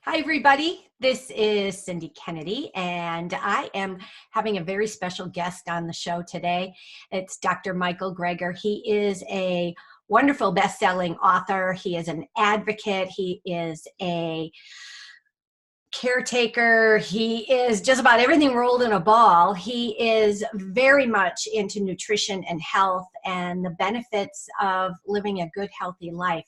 Hi, everybody. This is Cindy Kennedy, and I am having a very special guest on the show today. It's Dr. Michael Greger. He is a wonderful best-selling author. He is an advocate. He is a caretaker. He is just about everything rolled in a ball. He is very much into nutrition and health and the benefits of living a good, healthy life.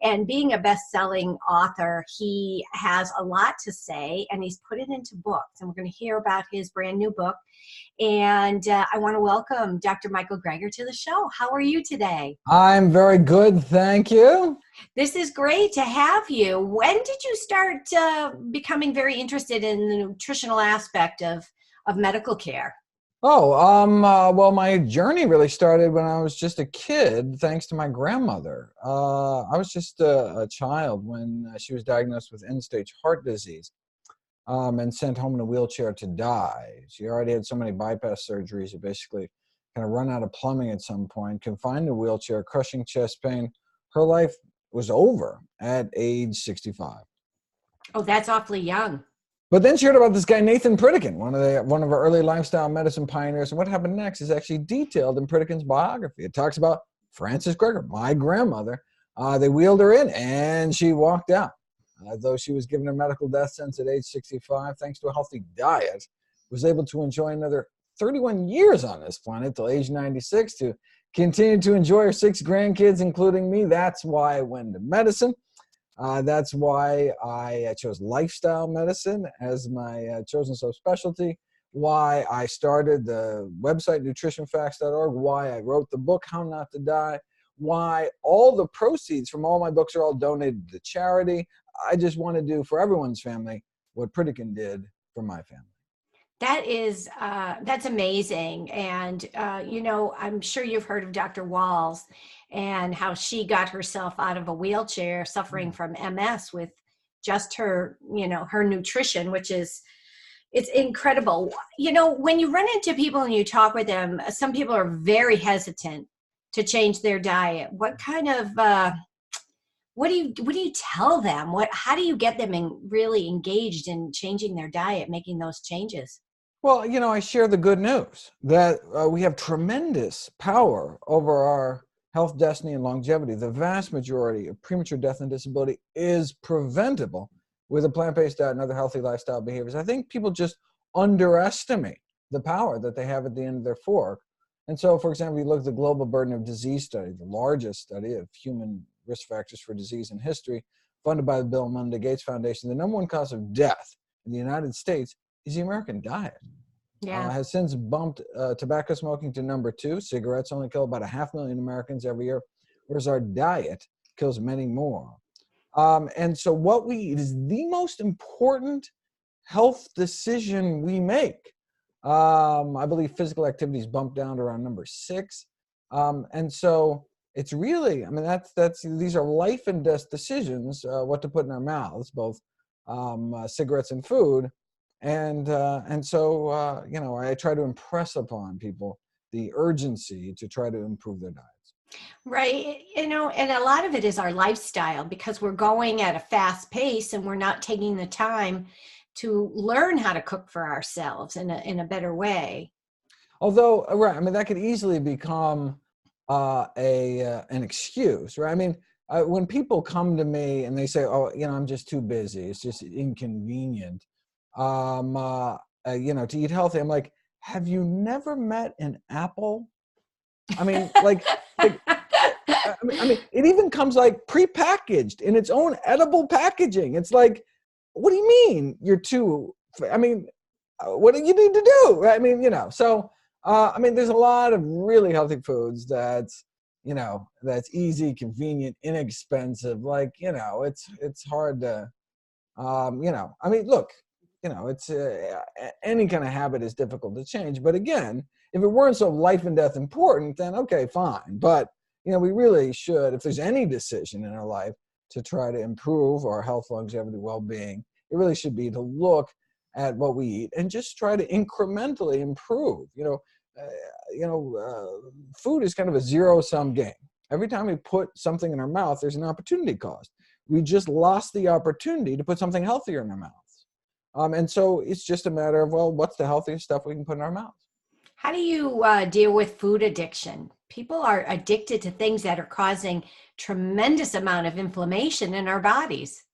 And being a best-selling author, he has a lot to say, and he's put it into books. And we're going to hear about his brand new book. And I want to welcome Dr. Michael Greger to the show. How are you today? I'm very good, thank you. This is great to have you. When did you start becoming very interested in the nutritional aspect of medical care? Well, my journey really started when I was just a kid, thanks to my grandmother. I was just a child when she was diagnosed with end-stage heart disease and sent home in a wheelchair to die. She already had so many bypass surgeries, it basically kind of run out of plumbing at some point, confined in a wheelchair, crushing chest pain. Her life was over at age 65. Oh, that's awfully young. But then she heard about this guy, Nathan Pritikin, one of our early lifestyle medicine pioneers. And what happened next is actually detailed in Pritikin's biography. It talks about Frances Greger, my grandmother. They wheeled her in, and she walked out. Though she was given a medical death sentence at age 65, thanks to a healthy diet, was able to enjoy another 31 years on this planet till age 96 to continue to enjoy her 6 grandkids, including me. That's why I went into medicine. That's why I chose lifestyle medicine as my chosen subspecialty, why I started the website nutritionfacts.org, why I wrote the book How Not to Die, why all the proceeds from all my books are all donated to charity. I just want to do for everyone's family what Pritikin did for my family. That is, that's amazing. And, I'm sure you've heard of Dr. Walls and how she got herself out of a wheelchair suffering from MS with just her, her nutrition, which is, it's incredible. When you run into people and you talk with them, some people are very hesitant to change their diet. What kind of, what do you tell them? How do you get them really engaged in changing their diet, making those changes? Well, I share the good news that we have tremendous power over our health, destiny, and longevity. The vast majority of premature death and disability is preventable with a plant-based diet and other healthy lifestyle behaviors. I think people just underestimate the power that they have at the end of their fork. And so, for example, you look at the Global Burden of Disease study, the largest study of human risk factors for disease in history, funded by the Bill and Melinda Gates Foundation. The number one cause of death in the United States is the American diet. Yeah. Has since bumped tobacco smoking to number 2. Cigarettes only kill about 500,000 Americans every year, whereas our diet kills many more. And so what we eat is the most important health decision we make. I believe physical activity is bumped down to around number 6. And so it's really, these are life and death decisions, what to put in our mouths, both cigarettes and food. And so I try to impress upon people the urgency to try to improve their diets. Right. And a lot of it is our lifestyle because we're going at a fast pace and we're not taking the time to learn how to cook for ourselves in a better way. Although, right, that could easily become an excuse, right? When people come to me and they say, oh, I'm just too busy, it's just inconvenient, to eat healthy, I'm like, have you never met an apple? It even comes like prepackaged in its own edible packaging. It's like, what do you mean you're too? What do you need to do? Right? There's a lot of really healthy foods that's easy, convenient, inexpensive. It's hard to, look, it's any kind of habit is difficult to change. But again, if it weren't so life and death important, then okay, fine. But we really should, if there's any decision in our life to try to improve our health, longevity, well-being, it really should be to look at what we eat and just try to incrementally improve. Food is kind of a zero-sum game. Every time we put something in our mouth, there's an opportunity cost. We just lost the opportunity to put something healthier in our mouths. And so it's just a matter of, well, what's the healthiest stuff we can put in our mouths? How do you deal with food addiction? People are addicted to things that are causing tremendous amount of inflammation in our bodies.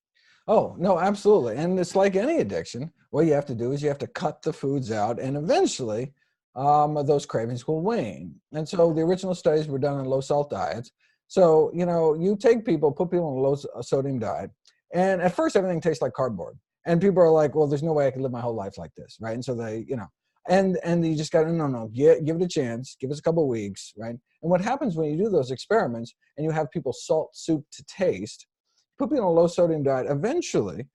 Oh, no, absolutely. And it's like any addiction. What you have to do is you have to cut the foods out, and eventually those cravings will wane. And so the original studies were done on low salt diets. So, you take people, put people on a low sodium diet, and at first everything tastes like cardboard. And people are like, well, there's no way I can live my whole life like this, right? And so they, and you just got to, no, give it a chance, give us a couple of weeks, right? And what happens when you do those experiments and you have people salt soup to taste, put people on a low sodium diet, eventually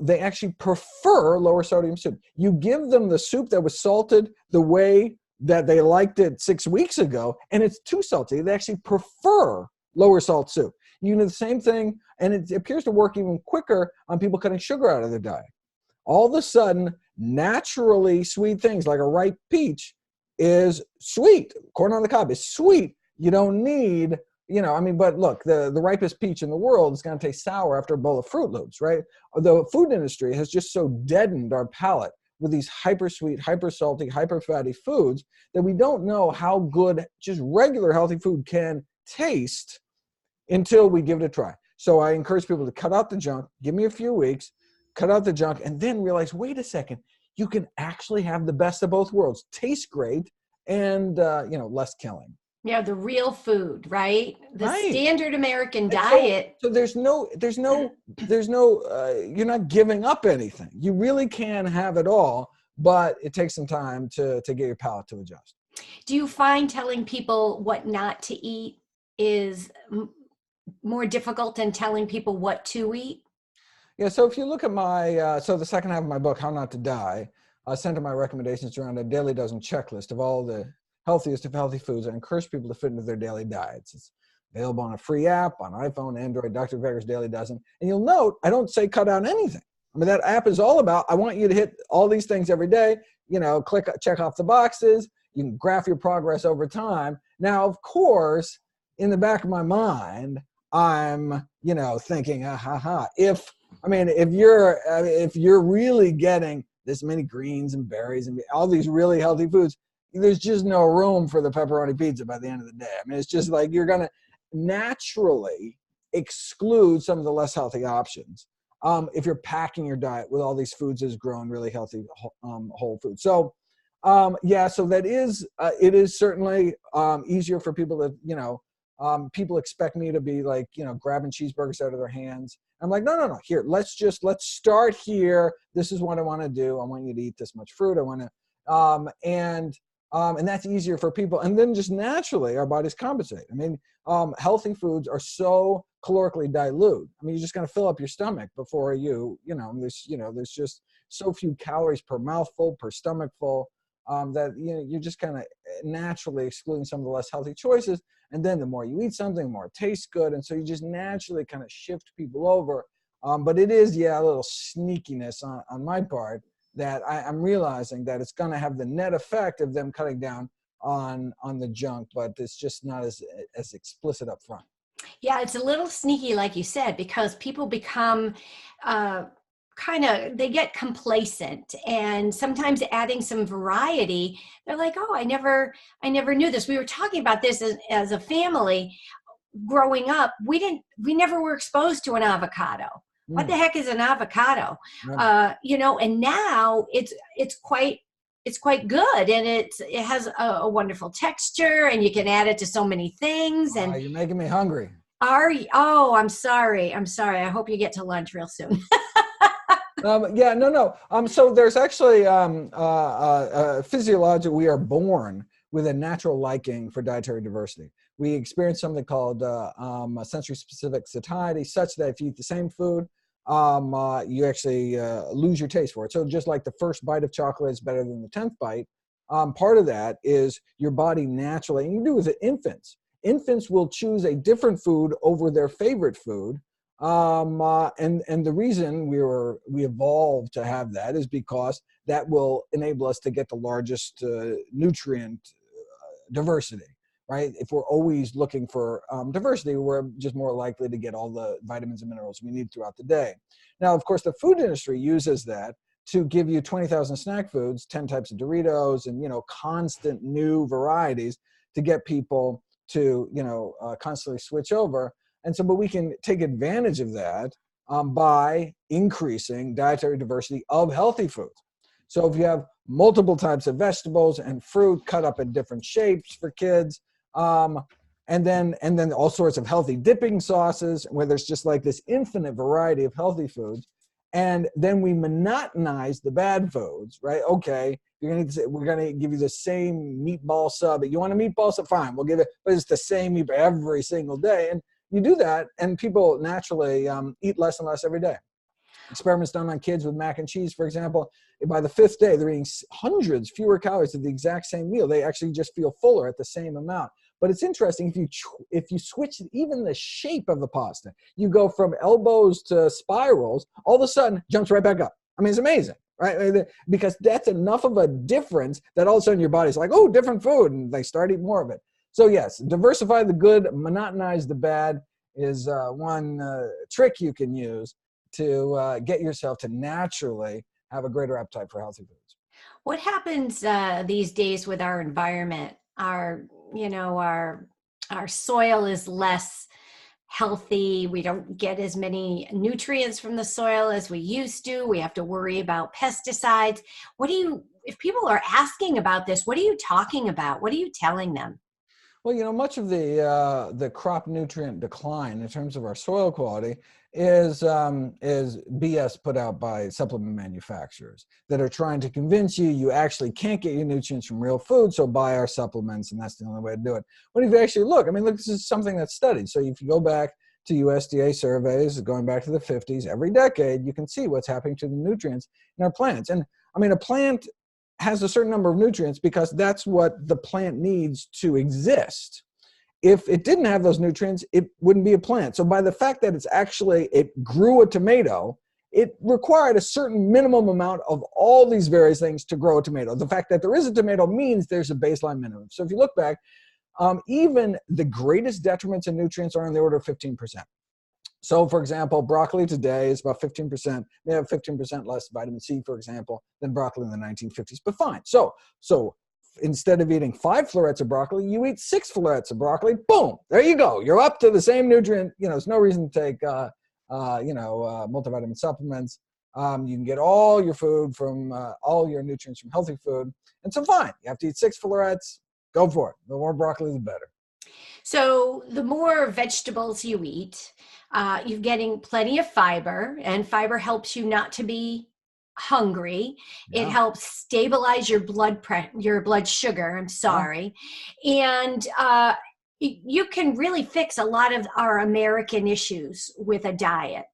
they actually prefer lower sodium soup. You give them the soup that was salted the way that they liked it 6 weeks ago, and it's too salty. They actually prefer lower salt soup. You do the same thing, and it appears to work even quicker on people cutting sugar out of their diet. All of a sudden, naturally sweet things like a ripe peach is sweet. Corn on the cob is sweet. You don't need, but look, the ripest peach in the world is going to taste sour after a bowl of Fruit Loops, right? The food industry has just so deadened our palate with these hyper sweet, hyper salty, hyper fatty foods that we don't know how good just regular healthy food can taste until we give it a try. So I encourage people to cut out the junk, give me a few weeks, cut out the junk, and then realize, wait a second, you can actually have the best of both worlds. Taste great and, less killing. Yeah, the real food, right? The Right. standard American And diet. So there's no, you're not giving up anything. You really can have it all, but it takes some time to get your palate to adjust. Do you find telling people what not to eat is more difficult than telling people what to eat? Yeah, so if you look at my, so the second half of my book, How Not to Die, I center my recommendations around a daily dozen checklist of all the healthiest of healthy foods. I encourage people to fit into their daily diets. It's available on a free app on iPhone, Android, Dr. Veger's Daily Dozen. And you'll note, I don't say cut out anything. I mean, that app is all about, I want you to hit all these things every day, check off the boxes. You can graph your progress over time. Now, of course, in the back of my mind, I'm, thinking, if you're really getting this many greens and berries and all these really healthy foods, there's just no room for the pepperoni pizza by the end of the day. I mean, it's just like you're going to naturally exclude some of the less healthy options if you're packing your diet with all these foods as grown, really healthy whole foods. So, so that is, it is certainly easier for people to, people expect me to be like, grabbing cheeseburgers out of their hands. I'm like, no. Here, let's start here. This is what I want to do. I want you to eat this much fruit. I want to, and that's easier for people. And then just naturally, our bodies compensate. I mean, healthy foods are so calorically dilute. I mean, you're just going to fill up your stomach before there's just so few calories per mouthful, per stomachful, that you're just kind of naturally excluding some of the less healthy choices. And then the more you eat something, the more it tastes good. And so you just naturally kind of shift people over. But it is, a little sneakiness on my part that I'm realizing that it's going to have the net effect of them cutting down on the junk, but it's just not as explicit up front. Yeah, it's a little sneaky, like you said, because people become they get complacent, and sometimes adding some variety, they're like, oh, I never knew this. We were talking about this as a family growing up. We never were exposed to an avocado. What the heck is an avocado? Right. And now it's quite good, and it has a wonderful texture, and you can add it to so many things. And You're making me hungry. are you? Oh, I'm sorry. I hope you get to lunch real soon. No. So there's actually physiologically, we are born with a natural liking for dietary diversity. We experience something called sensory-specific satiety, such that if you eat the same food, you actually lose your taste for it. So just like the first bite of chocolate is better than the 10th bite, part of that is your body naturally, and you do with infants. Infants will choose a different food over their favorite food. And the reason we evolved to have that is because that will enable us to get the largest nutrient diversity. right? If we're always looking for diversity, we're just more likely to get all the vitamins and minerals we need throughout the day. Now, of course, the food industry uses that to give you 20,000 snack foods, 10 types of Doritos, and, constant new varieties to get people to, constantly switch over. And so, but we can take advantage of that by increasing dietary diversity of healthy foods. So if you have multiple types of vegetables and fruit cut up in different shapes for kids, and then all sorts of healthy dipping sauces where there's just like this infinite variety of healthy foods, and then we monotonize the bad foods, right? Okay, we're gonna give you the same meatball sub. You want a meatball sub? Fine, we'll give it, but it's the same meat every single day. And you do that, and people naturally eat less and less every day. Experiments done on kids with mac and cheese, for example, by the 5th day, they're eating hundreds fewer calories of the exact same meal. They actually just feel fuller at the same amount. But it's interesting, if you switch even the shape of the pasta, you go from elbows to spirals, all of a sudden jumps right back up. I mean, it's amazing, right? Because that's enough of a difference that all of a sudden your body's like, oh, different food, and they start eating more of it. So yes, diversify the good, monotonize the bad is one trick you can use to get yourself to naturally have a greater appetite for healthy foods. What happens these days with our environment? Our soil is less healthy. We don't get as many nutrients from the soil as we used to. We have to worry about pesticides. If people are asking about this, what are you talking about? What are you telling them? Well, much of the crop nutrient decline in terms of our soil quality is BS put out by supplement manufacturers that are trying to convince you actually can't get your nutrients from real food, so buy our supplements, and that's the only way to do it. When if you actually look, this is something that's studied. So if you go back to USDA surveys going back to the 50s, every decade, you can see what's happening to the nutrients in our plants. And a plant has a certain number of nutrients because that's what the plant needs to exist. If it didn't have those nutrients, it wouldn't be a plant. So by the fact that it grew a tomato, it required a certain minimum amount of all these various things to grow a tomato. The fact that there is a tomato means there's a baseline minimum. So if you look back, even the greatest detriments in nutrients are on the order of 15%. So, for example, broccoli today is about 15%. They have 15% less vitamin C, for example, than broccoli in the 1950s. But fine. So instead of eating 5 florets of broccoli, you eat 6 florets of broccoli. Boom! There you go. You're up to the same nutrient. There's no reason to take multivitamin supplements. You can get all your food from all your nutrients from healthy food. And so, fine. You have to eat 6 florets. Go for it. The more broccoli, the better. So the more vegetables you eat, you're getting plenty of fiber, and fiber helps you not to be hungry. Yeah. It helps stabilize your blood sugar. I'm sorry. Yeah. And you can really fix a lot of our American issues with a diet.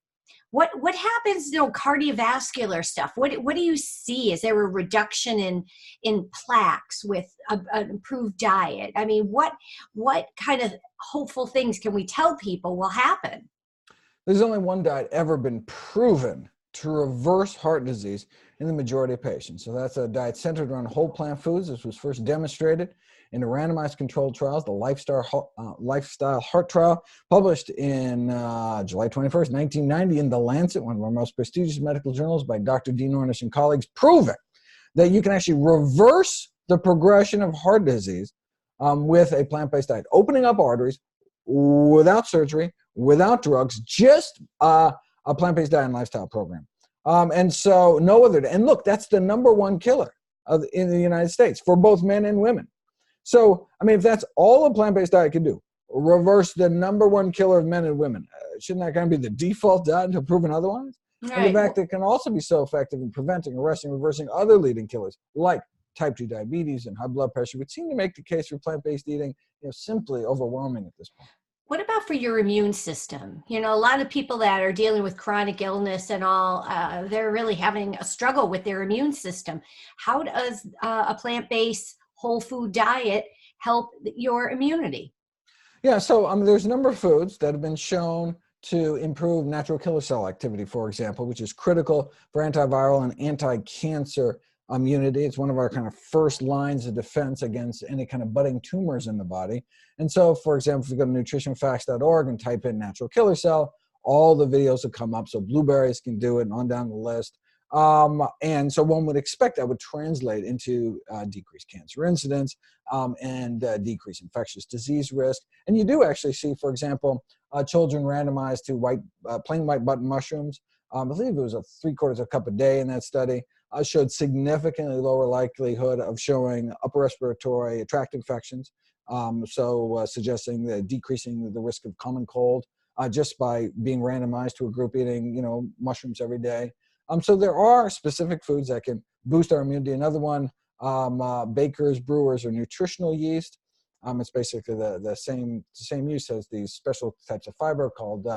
What happens to cardiovascular stuff? What do you see? Is there a reduction in plaques with an improved diet? What kind of hopeful things can we tell people will happen? There's only one diet ever been proven to reverse heart disease in the majority of patients. So that's a diet centered around whole plant foods. This was first demonstrated in the randomized controlled trials, the Lifestyle Heart Trial, published in July 21st, 1990 in The Lancet, one of our most prestigious medical journals, by Dr. Dean Ornish and colleagues, proving that you can actually reverse the progression of heart disease with a plant-based diet, opening up arteries without surgery, without drugs, just a plant-based diet and lifestyle program. And so no other, and look, that's the #1 killer in the United States for both men and women. So, if that's all a plant-based diet can do, reverse the #1 killer of men and women, shouldn't that kind of be the default diet until proven otherwise? Right. And the fact that it can also be so effective in preventing, arresting, reversing other leading killers like type 2 diabetes and high blood pressure would seem to make the case for plant-based eating simply overwhelming at this point. What about for your immune system? A lot of people that are dealing with chronic illness and all, they're really having a struggle with their immune system. How does a plant-based whole food diet help your immunity? Yeah, so there's a number of foods that have been shown to improve natural killer cell activity, for example, which is critical for antiviral and anti-cancer immunity. It's one of our kind of first lines of defense against any kind of budding tumors in the body. And so, for example, if you go to nutritionfacts.org and type in natural killer cell, all the videos will come up. So blueberries can do it, and on down the list. And so one would expect that would translate into decreased cancer incidence and decreased infectious disease risk. And you do actually see, for example, children randomized to plain white button mushrooms. I believe it was a 3/4 cup a day in that study. Showed significantly lower likelihood of showing upper respiratory tract infections. Suggesting that decreasing the risk of common cold just by being randomized to a group eating, mushrooms every day. So there are specific foods that can boost our immunity. Another one, bakers, brewers, or nutritional yeast. It's basically the same yeast as these special types of fiber called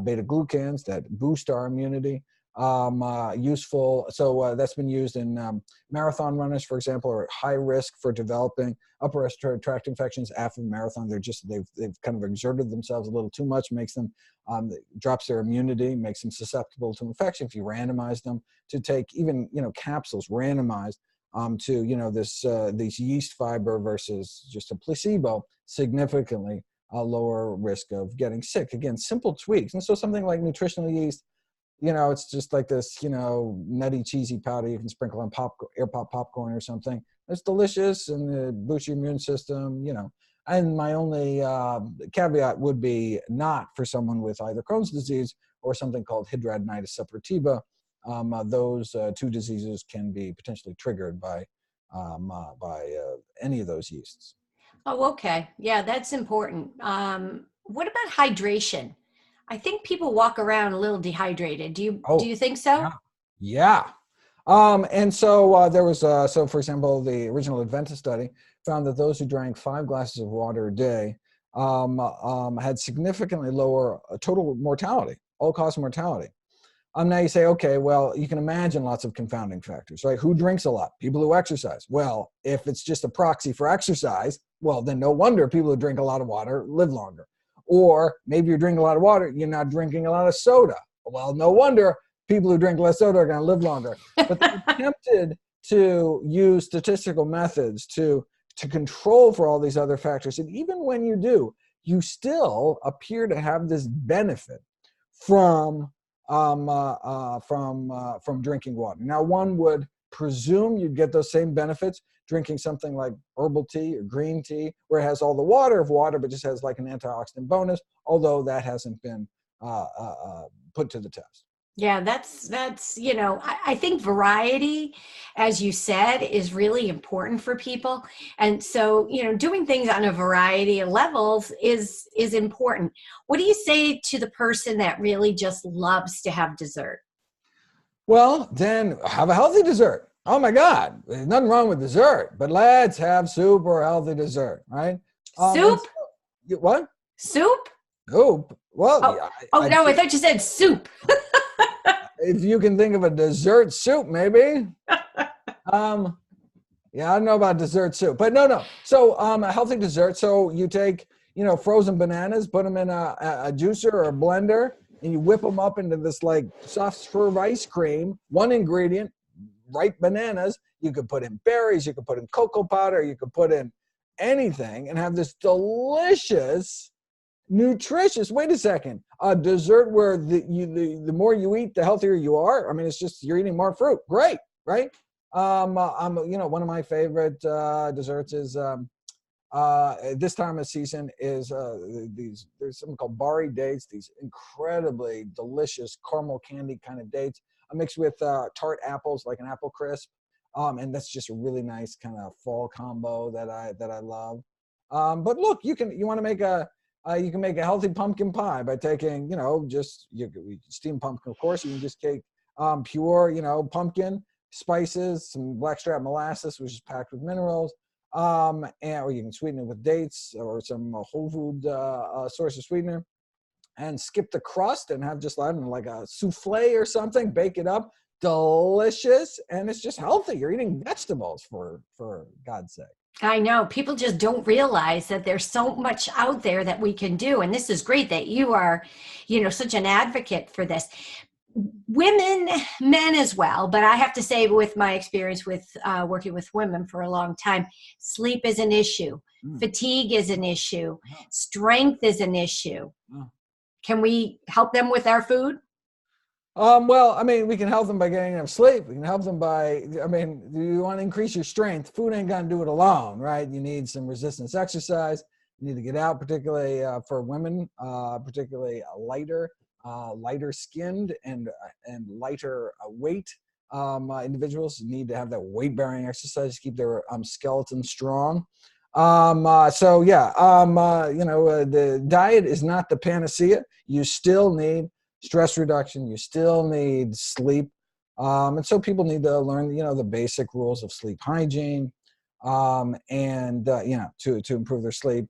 beta glucans that boost our immunity. Useful. So that's been used in marathon runners, for example, are at high risk for developing upper respiratory tract infections after the marathon. They've kind of exerted themselves a little too much, makes them drops their immunity, makes them susceptible to infection. If you randomize them to take even capsules randomized to these yeast fiber versus just a placebo, significantly lower risk of getting sick. Again, simple tweaks. And so something like nutritional yeast, it's just like this, nutty, cheesy powder you can sprinkle on air pop popcorn or something. It's delicious and it boosts your immune system, And my only caveat would be not for someone with either Crohn's disease or something called hidradenitis suppurativa. Those two diseases can be potentially triggered by any of those yeasts. Oh, okay. Yeah, that's important. What about hydration? I think people walk around a little dehydrated. Do you think so? Yeah. And so there was, for example, the original Adventist study found that those who drank 5 glasses of water a day had significantly lower total mortality, all-cause mortality. Now you say, okay, well, you can imagine lots of confounding factors, right? Who drinks a lot? People who exercise. Well, if it's just a proxy for exercise, well, then no wonder people who drink a lot of water live longer. Or maybe you're drinking a lot of water, you're not drinking a lot of soda. Well, no wonder people who drink less soda are going to live longer. But they attempted to use statistical methods to control for all these other factors. And even when you do, you still appear to have this benefit from drinking water. Now, one would presume you'd get those same benefits drinking something like herbal tea or green tea, where it has all the water of water, but just has like an antioxidant bonus, although that hasn't been put to the test. Yeah, that's I think variety, as you said, is really important for people. And so, doing things on a variety of levels is important. What do you say to the person that really just loves to have dessert? Well, then have a healthy dessert. Oh my God, there's nothing wrong with dessert, but let's have soup or healthy dessert, right? Soup? What? Soup? Soup? Well, no, I thought you said soup. If you can think of a dessert soup, maybe. Yeah, I don't know about dessert soup, but no. So a healthy dessert. So you take, frozen bananas, put them in a juicer or a blender, and you whip them up into this like soft serve ice cream. One ingredient, ripe bananas. You could put in berries, you could put in cocoa powder, you could put in anything and have this delicious, nutritious, wait a second, a dessert where the more you eat, the healthier you are. I mean, it's just, you're eating more fruit. Great, right? One of my favorite desserts is this time of season is there's something called bari dates, these incredibly delicious caramel candy kind of dates mixed with tart apples, like an apple crisp. And that's just a really nice kind of fall combo that I love. But look, you can make a healthy pumpkin pie by taking, steamed pumpkin, of course. You can just take pure, pumpkin, spices, some blackstrap molasses, which is packed with minerals, or you can sweeten it with dates or some whole food source of sweetener, and skip the crust and have just, I don't know, like a souffle or something, bake it up. Delicious, and it's just healthy. You're eating vegetables for God's sake. I know people just don't realize that there's so much out there that we can do. And this is great that you are, such an advocate for this. women, men as well, but I have to say, with my experience with working with women for a long time, sleep is an issue, Mm. fatigue is an issue, Oh, strength is an issue. oh. Can we help them with our food? Well, I mean, we can help them by getting enough sleep. We can help them by, I mean, you want to increase your strength. Food ain't going to do it alone, right? You need some resistance exercise. You need to get out, particularly for women, particularly lighter skinned and lighter weight individuals need to have that weight bearing exercise to keep their skeleton strong. The diet is not the panacea. You still need stress reduction. You still need sleep. And so people need to learn, the basic rules of sleep hygiene, to improve their sleep.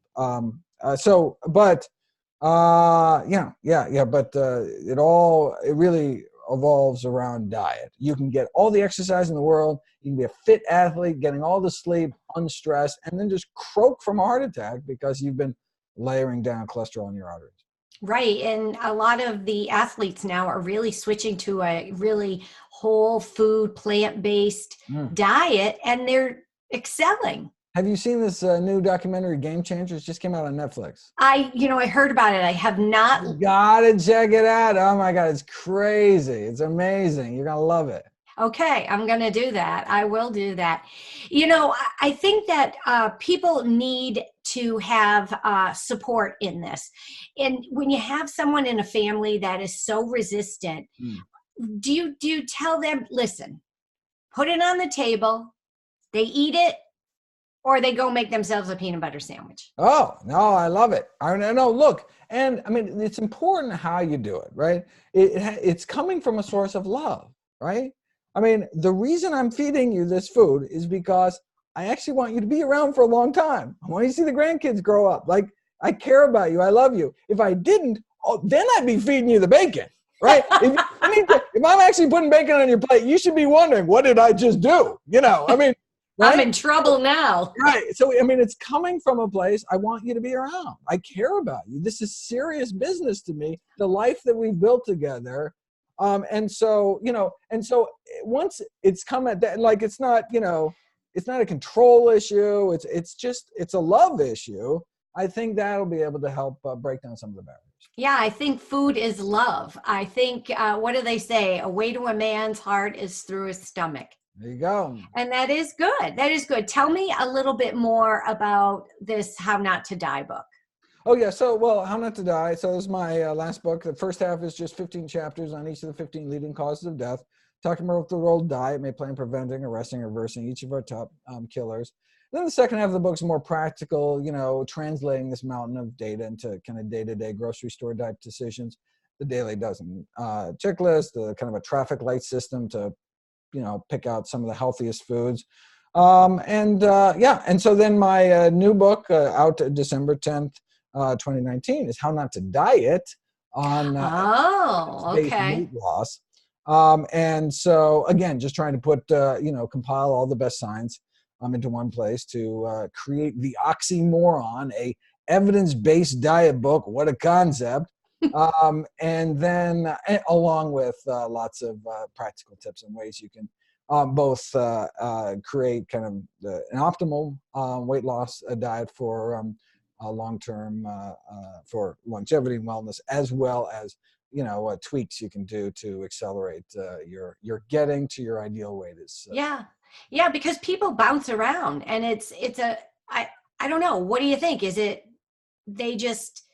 It really evolves around diet. You can get all the exercise in the world. You can be a fit athlete, getting all the sleep, unstressed, and then just croak from a heart attack because you've been layering down cholesterol in your arteries. Right. And a lot of the athletes now are really switching to a really whole food, plant-based Mm. diet, and they're excelling. Have you seen this new documentary, Game Changers? Just came out on Netflix. I heard about it. I have not. You gotta check it out. Oh my God, it's crazy. It's amazing. You're gonna love it. Okay, I'm going to do that. I will do that. I think that people need to have support in this. And when you have someone in a family that is so resistant, Mm. do you tell them, listen, put it on the table, they eat it, or they go make themselves a peanut butter sandwich? Oh, no, I love it. I know, look, and I mean, it's important how you do it, right? It's coming from a source of love, right? I mean, the reason I'm feeding you this food is because I actually want you to be around for a long time. I want you to see the grandkids grow up. Like, I care about you. I love you. If I didn't, then I'd be feeding you the bacon, right? If I'm actually putting bacon on your plate, you should be wondering, what did I just do? Right? I'm in trouble now. Right. So, I mean, it's coming from a place, I want you to be around. I care about you. This is serious business to me, the life that we built together. And so once it's come at that, like, it's not a control issue. It's a love issue. I think that'll be able to help break down some of the barriers. Yeah, I think food is love. I think, what do they say? A way to a man's heart is through his stomach. There you go. And that is good. That is good. Tell me a little bit more about this How Not to Die book. Oh, yeah. So, well, How Not to Die. So, this is my last book. The first half is just 15 chapters on each of the 15 leading causes of death, talking about the role diet may play in preventing, arresting, or reversing each of our top killers. And then the second half of the book is more practical, translating this mountain of data into kind of day-to-day grocery store type decisions, the daily dozen checklist, the kind of a traffic light system to pick out some of the healthiest foods. And so then my new book out December 10th, 2019 is How Not to Diet on Okay. weight loss. And so again, just trying to put, compile all the best science into one place to create the oxymoron, a evidence-based diet book. What a concept. And then along with lots of practical tips and ways you can both create kind of an optimal weight loss diet for long-term for longevity and wellness, as well as tweaks you can do to accelerate your getting to your ideal weight. Yeah, because people bounce around, and I don't know. What do you think? Is it they just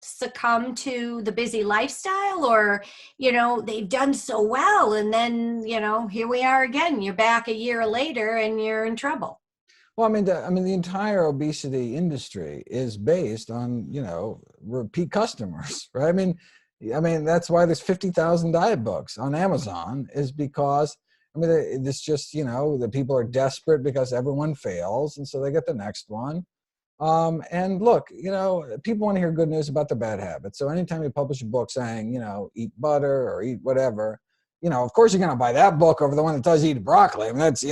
succumb to the busy lifestyle, or they've done so well, and then here we are again, you're back a year later and you're in trouble? Well, the entire obesity industry is based on repeat customers, right? That's why there's 50,000 diet books on Amazon, is because this just the people are desperate because everyone fails, and so they get the next one. And look, people want to hear good news about their bad habits. So anytime you publish a book saying, eat butter or eat whatever, of course you're going to buy that book over the one that tells you eat broccoli. That's,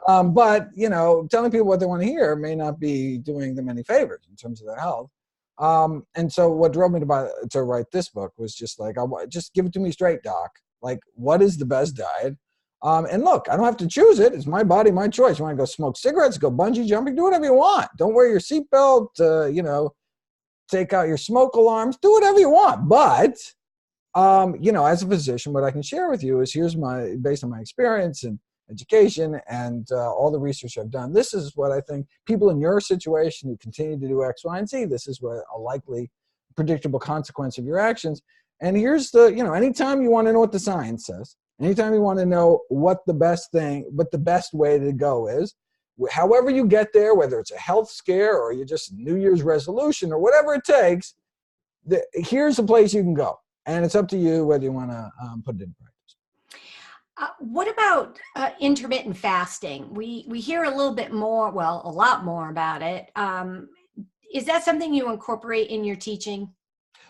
but, telling people what they want to hear may not be doing them any favors in terms of their health. And so what drove me to write this book was just like, just give it to me straight, doc. Like, what is the best diet? And look, I don't have to choose it. It's my body, my choice. You want to go smoke cigarettes, go bungee jumping, do whatever you want. Don't wear your seatbelt, take out your smoke alarms, do whatever you want. But, as a physician, what I can share with you is based on my experience and education and all the research I've done, this is what I think people in your situation who continue to do X, Y, and Z, this is what a likely predictable consequence of your actions. And here's anytime you want to know what the science says, anytime you want to know what the best way to go is, however you get there, whether it's a health scare or you're just a New Year's resolution or whatever it takes, here's a place you can go. And it's up to you whether you want to put it in practice. What about intermittent fasting? We hear a lot more about it. Is that something you incorporate in your teaching?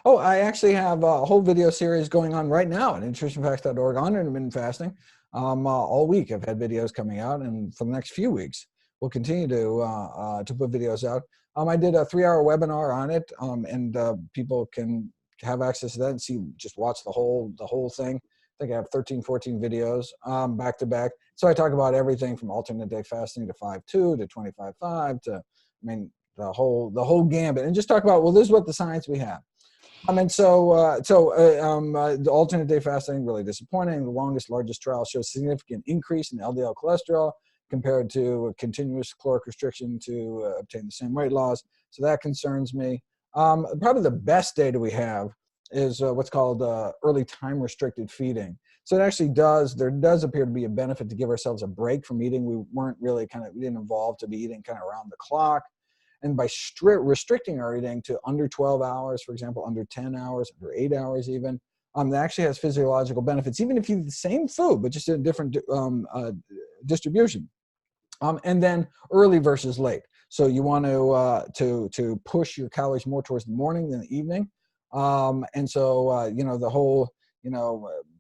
Oh, I actually have a whole video series going on right now at nutritionfacts.org on intermittent fasting. All week I've had videos coming out, and for the next few weeks, we'll continue to put videos out. I did a 3-hour webinar on it, and people can have access to that and watch the whole thing. I think I have 13, 14 videos back to back. So I talk about everything from alternate day fasting to 5-2 to 25-5 to, the whole gambit, and just talk about, well, this is what the science we have. The alternate day fasting, really disappointing. The largest trial shows significant increase in LDL cholesterol compared to a continuous caloric restriction to obtain the same weight loss. So that concerns me. Probably the best data we have is what's called early time restricted feeding. So there does appear to be a benefit to give ourselves a break from eating. We didn't evolve to be eating kind of around the clock. And by restricting our eating to under 12 hours, for example, under 10 hours, under 8 hours even, that actually has physiological benefits, even if you eat the same food, but just in a different distribution. And then early versus late. So you want to push your calories more towards the morning than the evening. The whole,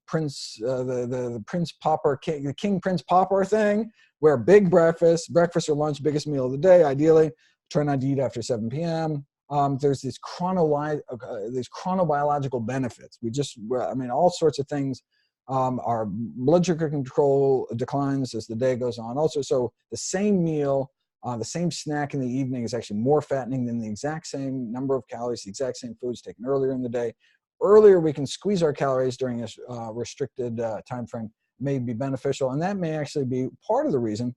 Prince, the Prince Pauper, the King Prince Pauper thing, where big breakfast or lunch, biggest meal of the day, ideally. Try not to eat after 7 p.m. There's these chronobiological benefits. All sorts of things. Our blood sugar control declines as the day goes on. Also, so the same meal, the same snack in the evening is actually more fattening than the exact same number of calories, the exact same foods taken earlier in the day. Earlier, we can squeeze our calories during a restricted time frame may be beneficial, and that may actually be part of the reason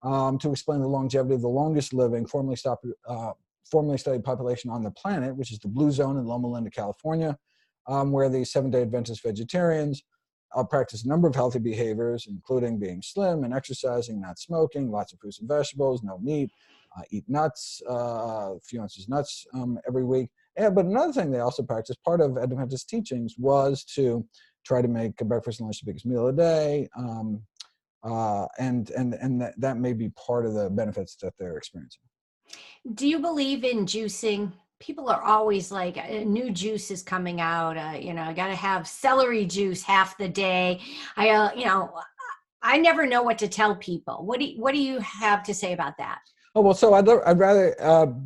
to explain the longevity of the longest living formerly studied population on the planet, which is the Blue Zone in Loma Linda, California, where the Seventh-day Adventist vegetarians practice a number of healthy behaviors, including being slim and exercising, not smoking, lots of fruits and vegetables, no meat, eat nuts, a few ounces of nuts every week. But another thing they also practice, part of Adventist teachings, was to try to make breakfast and lunch the biggest meal of the day. That may be part of the benefits that they're experiencing. Do you believe in juicing? People are always like, a new juice is coming out. I got to have celery juice half the day. I never know what to tell people. What do you have to say about that? Oh, well, so I'd rather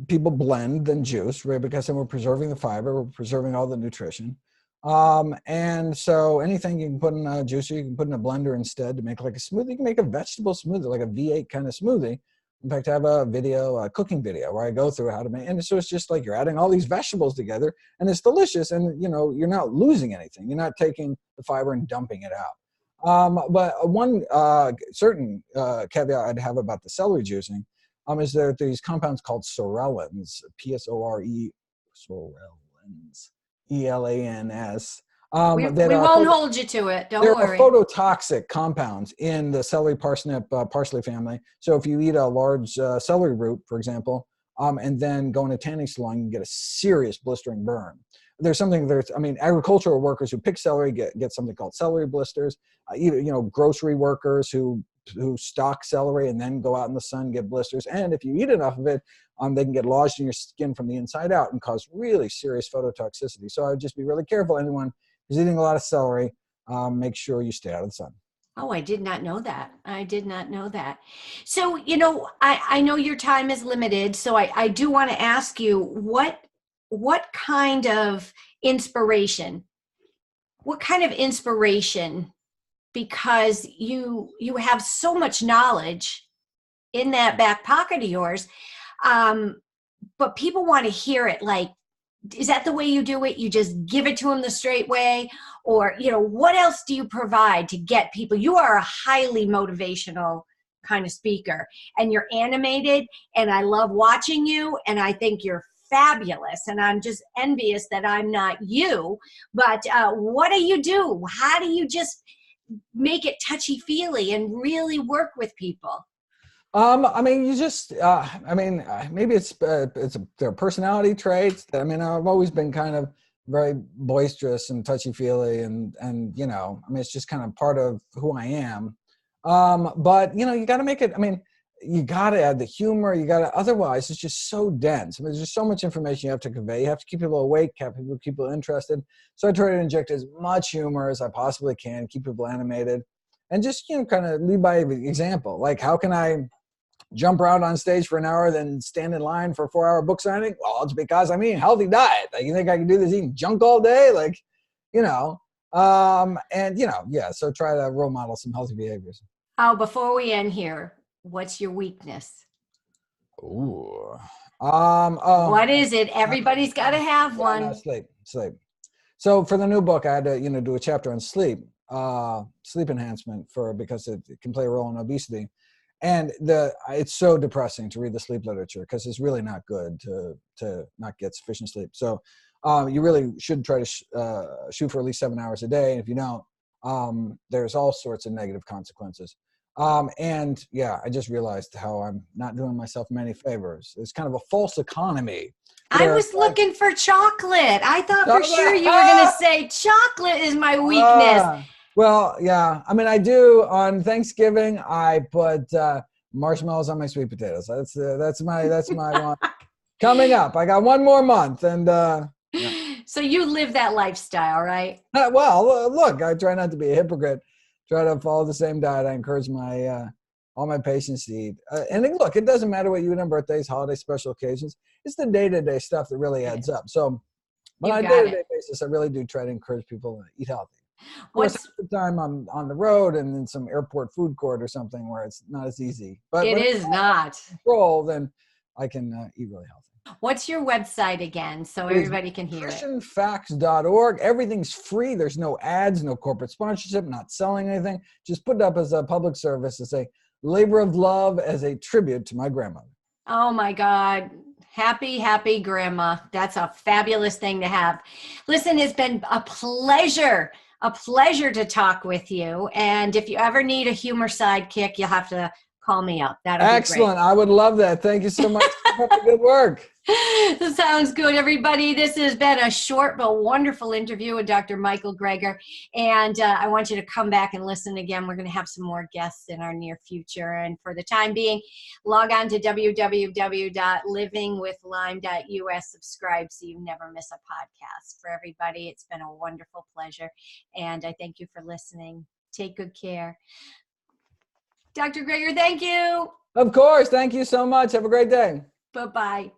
people blend than juice, right? Because then we're preserving the fiber, we're preserving all the nutrition. And so anything you can put in a juicer, you can put in a blender instead to make like a smoothie. You can make a vegetable smoothie, like a V8 kind of smoothie. In fact, I have a cooking video where I go through how to make, and so it's just like you're adding all these vegetables together, and it's delicious, and you're not losing anything. You're not taking the fiber and dumping it out. But one certain caveat I'd have about the celery juicing is there are these compounds called sorellins, P-S-O-R-E, sorellins, E-L-A-N-S. We won't hold you to it. Don't worry. There are phototoxic compounds in the celery, parsnip, parsley family. So if you eat a large celery root, for example, and then go in a tanning salon, you can get a serious blistering burn. Agricultural workers who pick celery get something called celery blisters. Grocery workers who stock celery and then go out in the sun get blisters. And if you eat enough of it, they can get lodged in your skin from the inside out and cause really serious phototoxicity. So I would just be really careful. Anyone who's eating a lot of celery, make sure you stay out of the sun. Oh, I did not know that. So, I know your time is limited. So I do want to ask you, what kind of inspiration? What kind of inspiration? Because you have so much knowledge in that back pocket of yours, but people want to hear it. Like, is that the way you do it? You just give it to them the straight way? Or, what else do you provide to get people? You are a highly motivational kind of speaker, and you're animated, and I love watching you, and I think you're fabulous, and I'm just envious that I'm not you. But what do you do? How do you just make it touchy-feely and really work with people? I mean, you just, maybe their personality traits. I mean, I've always been kind of very boisterous and touchy-feely, and it's just kind of part of who I am. But you got to make it. I mean, you got to add the humor. You got to. Otherwise, it's just so dense. I mean, there's just so much information you have to convey. You have to keep people awake, keep people interested. So I try to inject as much humor as I possibly can, keep people animated, and just kind of lead by example. Like, how can I jump around on stage for an hour, then stand in line for a 4-hour book signing? Well, it's because I'm eating a healthy diet. Like, you think I can do this eating junk all day? Like, yeah. So try to role model some healthy behaviors. Oh, before we end here, what's your weakness? Ooh. What is it? Everybody's got to have one. No, sleep. So for the new book, I had to, do a chapter on sleep enhancement because it can play a role in obesity. And it's so depressing to read the sleep literature because it's really not good to not get sufficient sleep. So you really should try to shoot for at least 7 hours a day. And if you don't, there's all sorts of negative consequences. I just realized how I'm not doing myself many favors. It's kind of a false economy. I was looking for chocolate. I thought for sure you were going to say chocolate is my weakness. Well, yeah. I mean, I do on Thanksgiving. I put marshmallows on my sweet potatoes. That's my one. Coming up, I got one more month, and yeah. So you live that lifestyle, right? Well, look, I try not to be a hypocrite. Try to follow the same diet I encourage my all my patients to eat. And look, it doesn't matter what you eat on birthdays, holidays, special occasions. It's the day-to-day stuff that really adds up. So, on a day-to-day basis, I really do try to encourage people to eat healthy. Of course, the time I'm on the road and in some airport food court or something where it's not as easy. But it is not control, then I can eat really healthy. What's your website again, so everybody can hear it? nutritionfacts.org. Everything's free. There's no ads, no corporate sponsorship, not selling anything. Just put it up as a public service, as a labor of love, as a tribute to my grandmother. Oh my God. Happy, happy grandma. That's a fabulous thing to have. Listen, it's been a pleasure to talk with you. And if you ever need a humor sidekick, you'll have to call me up. That'll Excellent. be great. I would love that. Thank you so much. Keep up the good work. Sounds good, everybody. This has been a short but wonderful interview with Dr. Michael Greger. And I want you to come back and listen again. We're going to have some more guests in our near future. And for the time being, log on to www.livingwithlyme.us. Subscribe so you never miss a podcast. For everybody, it's been a wonderful pleasure. And I thank you for listening. Take good care. Dr. Greger, thank you. Of course. Thank you so much. Have a great day. Bye-bye.